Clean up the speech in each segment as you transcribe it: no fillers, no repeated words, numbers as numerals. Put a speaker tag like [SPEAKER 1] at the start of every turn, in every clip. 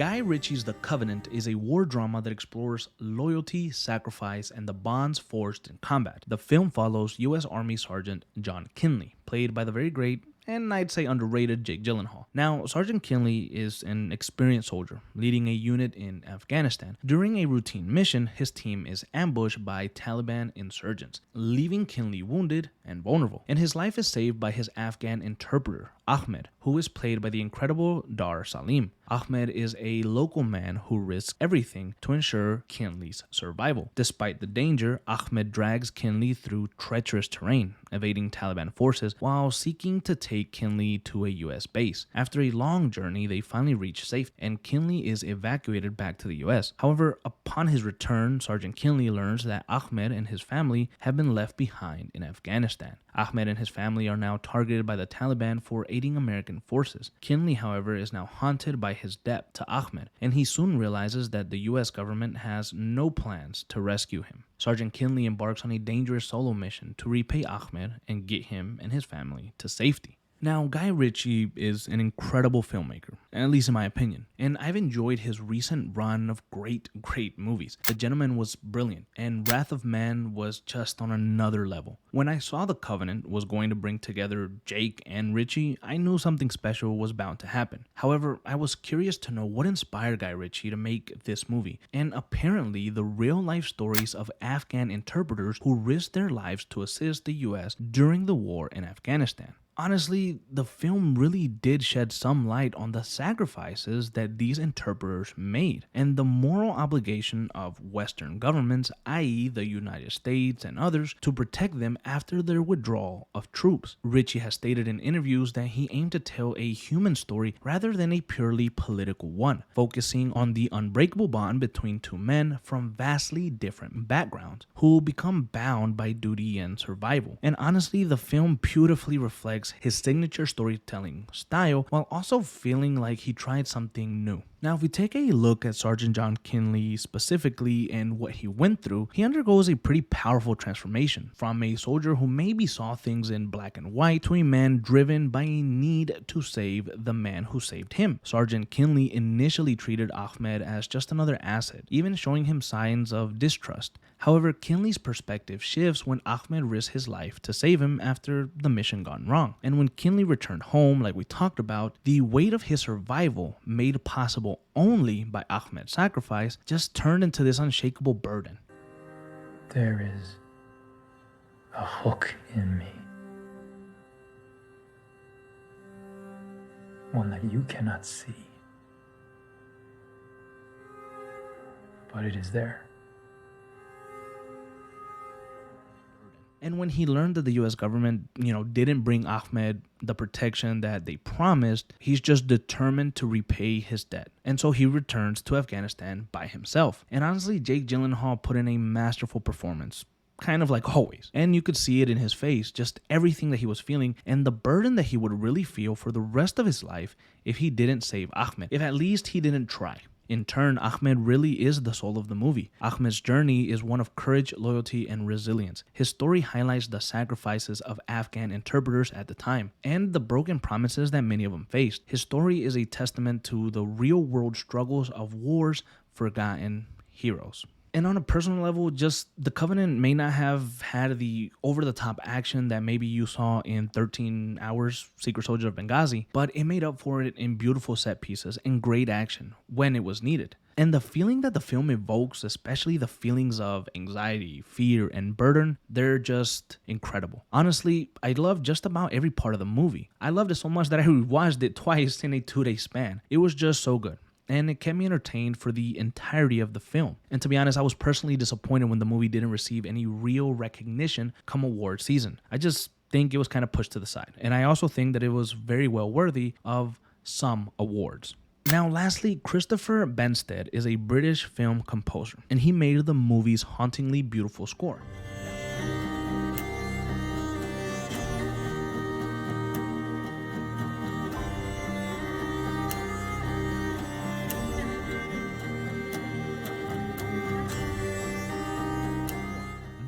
[SPEAKER 1] Guy Ritchie's The Covenant is a war drama that explores loyalty, sacrifice, and the bonds forged in combat. The film follows U.S. Army Sergeant John Kinley, played by the very great and I'd say underrated Jake Gyllenhaal. Now, Sergeant Kinley is an experienced soldier leading a unit in Afghanistan. During a routine mission, his team is ambushed by Taliban insurgents, leaving Kinley wounded and vulnerable. And his life is saved by his Afghan interpreter, Ahmed, who is played by the incredible Dar Salim. Ahmed is a local man who risks everything to ensure Kinley's survival. Despite the danger, Ahmed drags Kinley through treacherous terrain, evading Taliban forces while seeking to take Kinley to a US base. After a long journey, they finally reach safety, and Kinley is evacuated back to the US. However, upon his return, Sergeant Kinley learns that Ahmed and his family have been left behind in Afghanistan. Ahmed and his family are now targeted by the Taliban for aiding American forces. Kinley, however, is now haunted by his debt to Ahmed, and he soon realizes that the US government has no plans to rescue him. Sergeant Kinley embarks on a dangerous solo mission to repay Ahmed and get him and his family to safety. Now, Guy Ritchie is an incredible filmmaker, at least in my opinion, and I've enjoyed his recent run of great movies. The Gentleman was brilliant, and Wrath of Man was just on another level. When I saw The Covenant was going to bring together Jake and Ritchie, I knew something special was bound to happen. However, I was curious to know what inspired Guy Ritchie to make this movie, and apparently the real-life stories of Afghan interpreters who risked their lives to assist the US during the war in Afghanistan. Honestly, the film really did shed some light on the sacrifices that these interpreters made and the moral obligation of Western governments, i.e. the United States and others, to protect them after their withdrawal of troops. Ritchie has stated in interviews that he aimed to tell a human story rather than a purely political one, focusing on the unbreakable bond between two men from vastly different backgrounds who become bound by duty and survival. And honestly, the film beautifully reflects his signature storytelling style while also feeling like he tried something new. Now, if we take a look at Sergeant John Kinley specifically and what he went through, he undergoes a pretty powerful transformation from a soldier who maybe saw things in black and white to a man driven by a need to save the man who saved him. Sergeant Kinley initially treated Ahmed as just another asset, even showing him signs of distrust. However, Kinley's perspective shifts when Ahmed risks his life to save him after the mission gone wrong. And when Kinley returned home, like we talked about, the weight of his survival, made possible only by Ahmed's sacrifice, just turned into this unshakable burden.
[SPEAKER 2] There is a hook in me, one that you cannot see, but it is there.
[SPEAKER 1] And when he learned that the US government, didn't bring Ahmed the protection that they promised, he's just determined to repay his debt. And so he returns to Afghanistan by himself. And honestly, Jake Gyllenhaal put in a masterful performance, kind of like always. And you could see it in his face, just everything that he was feeling and the burden that he would really feel for the rest of his life if he didn't save Ahmed, if at least he didn't try. In turn, Ahmed really is the soul of the movie. Ahmed's journey is one of courage, loyalty, and resilience. His story highlights the sacrifices of Afghan interpreters at the time and the broken promises that many of them faced. His story is a testament to the real-world struggles of war's forgotten heroes. And on a personal level, just The Covenant may not have had the over-the-top action that maybe you saw in 13 Hours, Secret Soldier of Benghazi, but it made up for it in beautiful set pieces and great action when it was needed. And the feeling that the film evokes, especially the feelings of anxiety, fear, and burden, they're just incredible. Honestly, I love just about every part of the movie. I loved it so much that I rewatched it twice in a 2-day span. It was just so good. And it kept me entertained for the entirety of the film. And to be honest, I was personally disappointed when the movie didn't receive any real recognition come award season. I just think it was kind of pushed to the side. And I also think that it was very well worthy of some awards. Now, lastly, Christopher Benstead is a British film composer, and he made the movie's hauntingly beautiful score.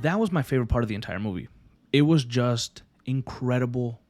[SPEAKER 1] That was my favorite part of the entire movie. It was just incredible,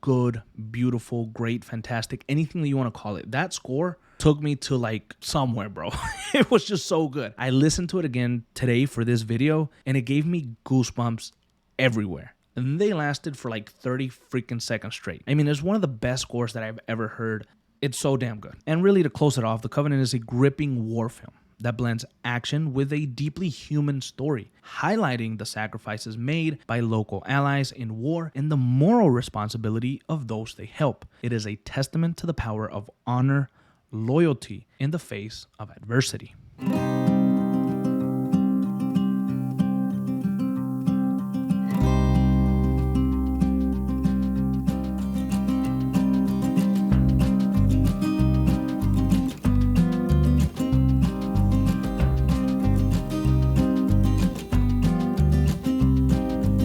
[SPEAKER 1] good, beautiful, great, fantastic, anything that you want to call it. That score took me to like somewhere, bro. It was just so good. I listened to it again today for this video, and it gave me goosebumps everywhere. And they lasted for like 30 freaking seconds straight. I mean, it's one of the best scores that I've ever heard. It's so damn good. And really, to close it off, The Covenant is a gripping war film that blends action with a deeply human story, highlighting the sacrifices made by local allies in war and the moral responsibility of those they help. It is a testament to the power of honor, loyalty in the face of adversity.